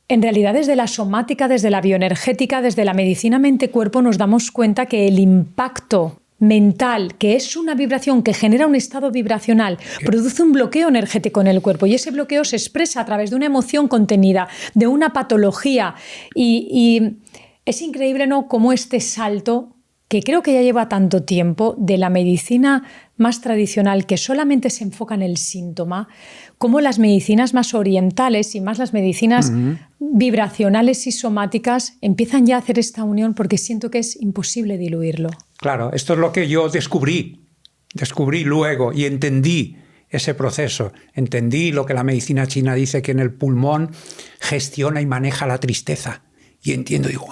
En realidad, desde la somática, desde la bioenergética, desde la medicina mente-cuerpo, nos damos cuenta que el impacto mental, que es una vibración que genera un estado vibracional, produce un bloqueo energético en el cuerpo y ese bloqueo se expresa a través de una emoción contenida, de una patología y es increíble, ¿no?, cómo este salto, que creo que ya lleva tanto tiempo, de la medicina más tradicional que solamente se enfoca en el síntoma, como las medicinas más orientales y más las medicinas vibracionales y somáticas empiezan ya a hacer esta unión, porque siento que es imposible diluirlo. Claro, esto es lo que yo descubrí luego y entendí ese proceso. Entendí lo que la medicina china dice, que en el pulmón gestiona y maneja la tristeza. Y entiendo, digo,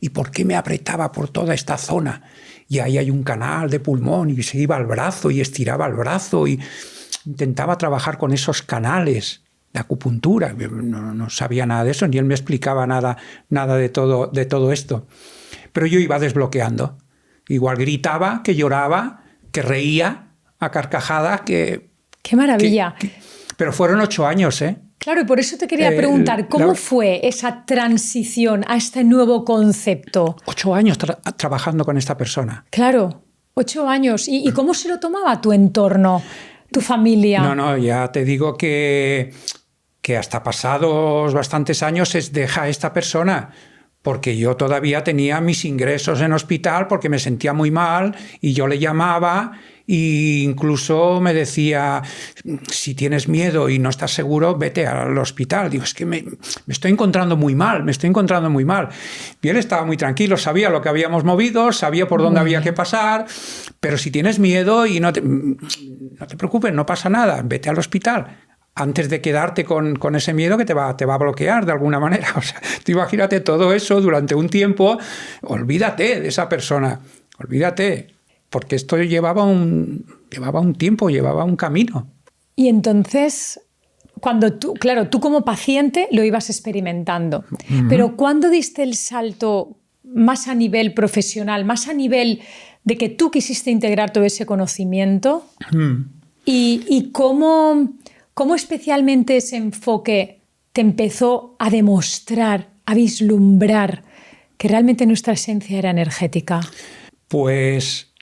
¿y por qué me apretaba por toda esta zona? Y ahí hay un canal de pulmón y se iba al brazo y estiraba el brazo y intentaba trabajar con esos canales de acupuntura. No sabía nada de eso, ni él me explicaba nada de todo esto. Pero yo iba desbloqueando. Igual gritaba, que lloraba, que reía a carcajadas, que... ¡Qué maravilla! Pero fueron 8 años, ¿eh? Claro, y por eso te quería preguntar, ¿cómo fue esa transición a este nuevo concepto? 8 años trabajando con esta persona. Claro, 8 años. ¿Y cómo se lo tomaba tu entorno, tu familia? No, ya te digo que hasta pasados bastantes años deja a esta persona, porque yo todavía tenía mis ingresos en hospital porque me sentía muy mal y yo le llamaba e incluso me decía, si tienes miedo y no estás seguro, vete al hospital. Digo, es que me estoy encontrando muy mal, Y él estaba muy tranquilo, sabía lo que habíamos movido, sabía por dónde había que pasar, pero si tienes miedo y no te preocupes, no pasa nada, vete al hospital. Antes de quedarte con ese miedo que te va a bloquear de alguna manera. O sea, tú imagínate todo eso durante un tiempo, olvídate de esa persona, olvídate, porque esto llevaba un tiempo, llevaba un camino. Y entonces, cuando tú como paciente lo ibas experimentando, pero ¿cuándo diste el salto más a nivel profesional, más a nivel de que tú quisiste integrar todo ese conocimiento? ¿Y cómo especialmente ese enfoque te empezó a demostrar, a vislumbrar que realmente nuestra esencia era energética? Pues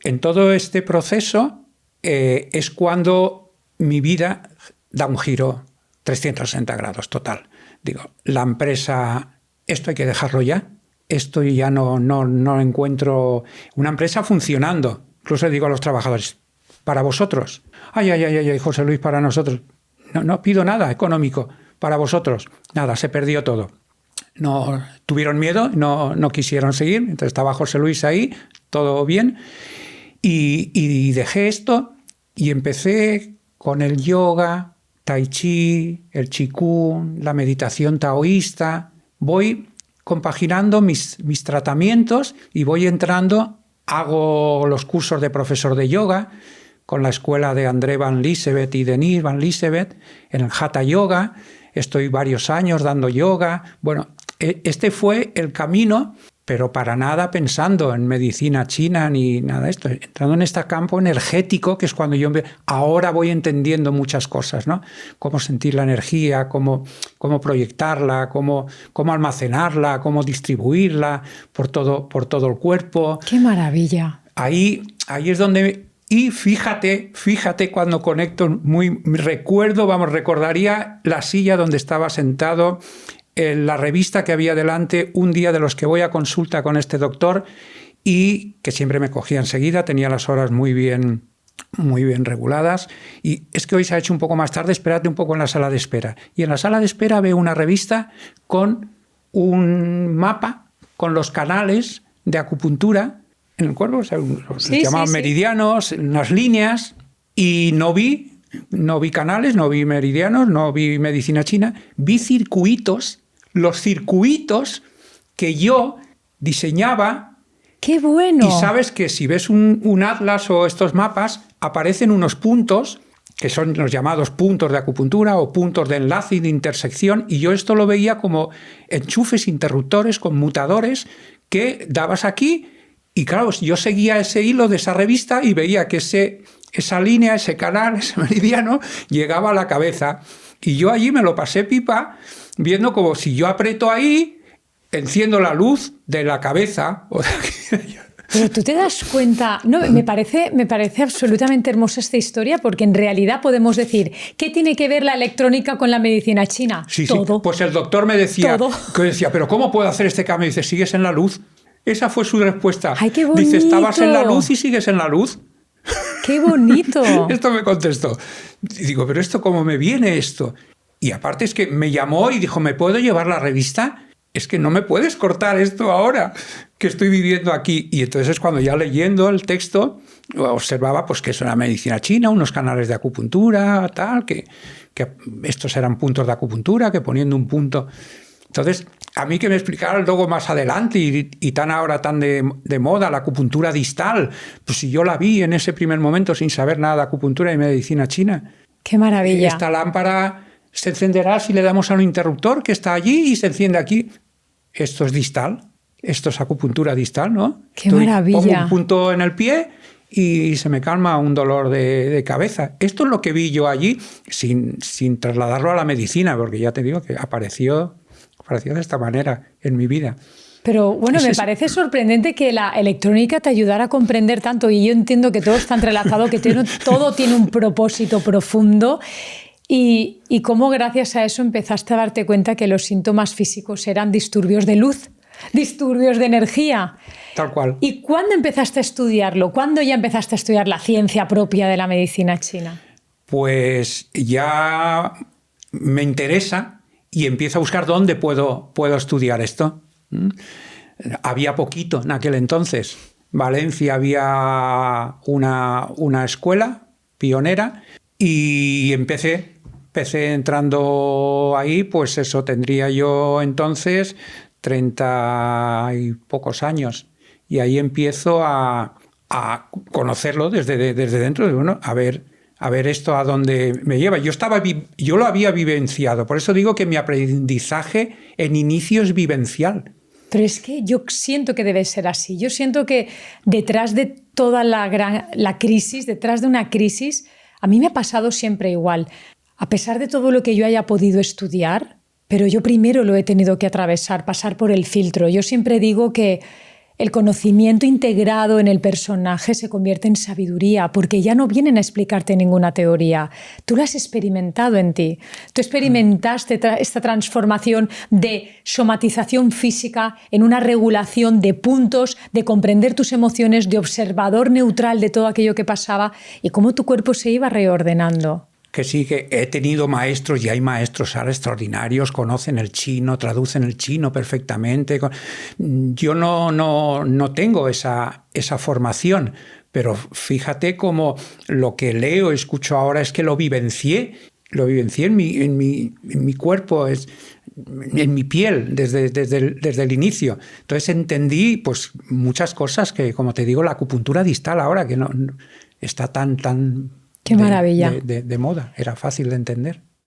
en todo este proceso es cuando mi vida da un giro 360 grados total. Digo, la empresa, esto hay que dejarlo ya. Esto ya no encuentro una empresa funcionando. Incluso digo a los trabajadores, para vosotros. Ay, José Luis, para nosotros. No pido nada económico para vosotros. Nada, se perdió todo. No tuvieron miedo, no quisieron seguir. Entonces estaba José Luis ahí, todo bien. Y dejé esto y empecé con el yoga, tai chi, el qigong, la meditación taoísta. Voy compaginando mis tratamientos y voy entrando. Hago los cursos de profesor de yoga con la escuela de André Van Liesewet y Denise Van Liesewet en el Hatha Yoga. Estoy varios años dando yoga. Bueno, este fue el camino, pero para nada pensando en medicina china ni nada de esto. Entrando en este campo energético, que es cuando yo ahora voy entendiendo muchas cosas, ¿no? Cómo sentir la energía, cómo proyectarla, cómo almacenarla, cómo distribuirla por todo el cuerpo. ¡Qué maravilla! Ahí es donde... Y fíjate cuando conecto, recordaría la silla donde estaba sentado, la revista que había delante, un día de los que voy a consulta con este doctor y que siempre me cogía enseguida, tenía las horas muy bien reguladas. Y es que hoy se ha hecho un poco más tarde, espérate un poco en la sala de espera. Y en la sala de espera veo una revista con un mapa con los canales de acupuntura en el cuerpo, o sea, se llamaban meridianos, unas líneas, y no vi canales, no vi meridianos, no vi medicina china, vi circuitos, los circuitos que yo diseñaba. ¡Qué bueno! Y sabes que si ves un atlas o estos mapas, aparecen unos puntos que son los llamados puntos de acupuntura o puntos de enlace y de intersección, y yo esto lo veía como enchufes, interruptores, conmutadores que dabas aquí. Y claro, yo seguía ese hilo de esa revista y veía que esa línea, ese canal, ese meridiano, llegaba a la cabeza. Y yo allí me lo pasé pipa viendo como si yo aprieto ahí, enciendo la luz de la cabeza. Pero tú te das cuenta, no, me parece absolutamente hermosa esta historia, porque en realidad podemos decir, ¿qué tiene que ver la electrónica con la medicina china? Sí, todo. Sí. Pues el doctor me decía, Todo. ¿pero cómo puedo hacer este cambio? Y dice, sigues en la luz. Esa fue su respuesta. ¡Ay, qué bonito! Dice, estabas en la luz y sigues en la luz. ¡Qué bonito! Esto me contestó. Y digo, ¿pero esto cómo me viene esto? Y aparte es que me llamó y dijo, ¿me puedo llevar la revista? Es que no me puedes cortar esto ahora que estoy viviendo aquí. Y entonces es cuando ya leyendo el texto observaba pues, que eso era medicina china, unos canales de acupuntura, tal, que estos eran puntos de acupuntura, que poniendo un punto... Entonces, a mí que me explicaran luego más adelante y tan ahora tan de moda la acupuntura distal, pues si yo la vi en ese primer momento sin saber nada de acupuntura y medicina china. ¡Qué maravilla! Esta lámpara se encenderá si le damos a un interruptor que está allí y se enciende aquí. Esto es distal, esto es acupuntura distal, ¿no? ¡Qué maravilla! Pongo un punto en el pie y se me calma un dolor de cabeza. Esto es lo que vi yo allí sin trasladarlo a la medicina, porque ya te digo que apareció de esta manera en mi vida. Pero bueno, me parece sorprendente que la electrónica te ayudara a comprender tanto, y yo entiendo que todo está entrelazado, que todo tiene un propósito profundo, y cómo gracias a eso empezaste a darte cuenta que los síntomas físicos eran disturbios de luz, disturbios de energía. Tal cual. ¿Y cuándo empezaste a estudiarlo? ¿Cuándo ya empezaste a estudiar la ciencia propia de la medicina china? Pues ya me interesa y empiezo a buscar dónde puedo estudiar esto. Había poquito en aquel entonces. Valencia había una escuela pionera y empecé entrando ahí, pues eso, tendría yo entonces 30 y pocos años. Y ahí empiezo a conocerlo desde dentro de uno, a ver esto a dónde me lleva. Yo lo había vivenciado, por eso digo que mi aprendizaje en inicio es vivencial. Pero es que yo siento que debe ser así. Yo siento que detrás de toda la crisis, detrás de una crisis, a mí me ha pasado siempre igual. A pesar de todo lo que yo haya podido estudiar, pero yo primero lo he tenido que atravesar, pasar por el filtro. Yo siempre digo que el conocimiento integrado en el personaje se convierte en sabiduría, porque ya no vienen a explicarte ninguna teoría. Tú lo has experimentado en ti. Tú experimentaste esta transformación de somatización física en una regulación de puntos, de comprender tus emociones, de observador neutral de todo aquello que pasaba y cómo tu cuerpo se iba reordenando. Que sí, que he tenido maestros y hay maestros ahora extraordinarios, conocen el chino, traducen el chino perfectamente. Yo no tengo esa formación, pero fíjate cómo lo que leo, escucho ahora es que lo vivencié en mi cuerpo, en mi piel desde el inicio. Entonces entendí pues, muchas cosas que, como te digo, la acupuntura distal ahora, que no está tan... ¡Qué maravilla! De moda, era fácil de entender.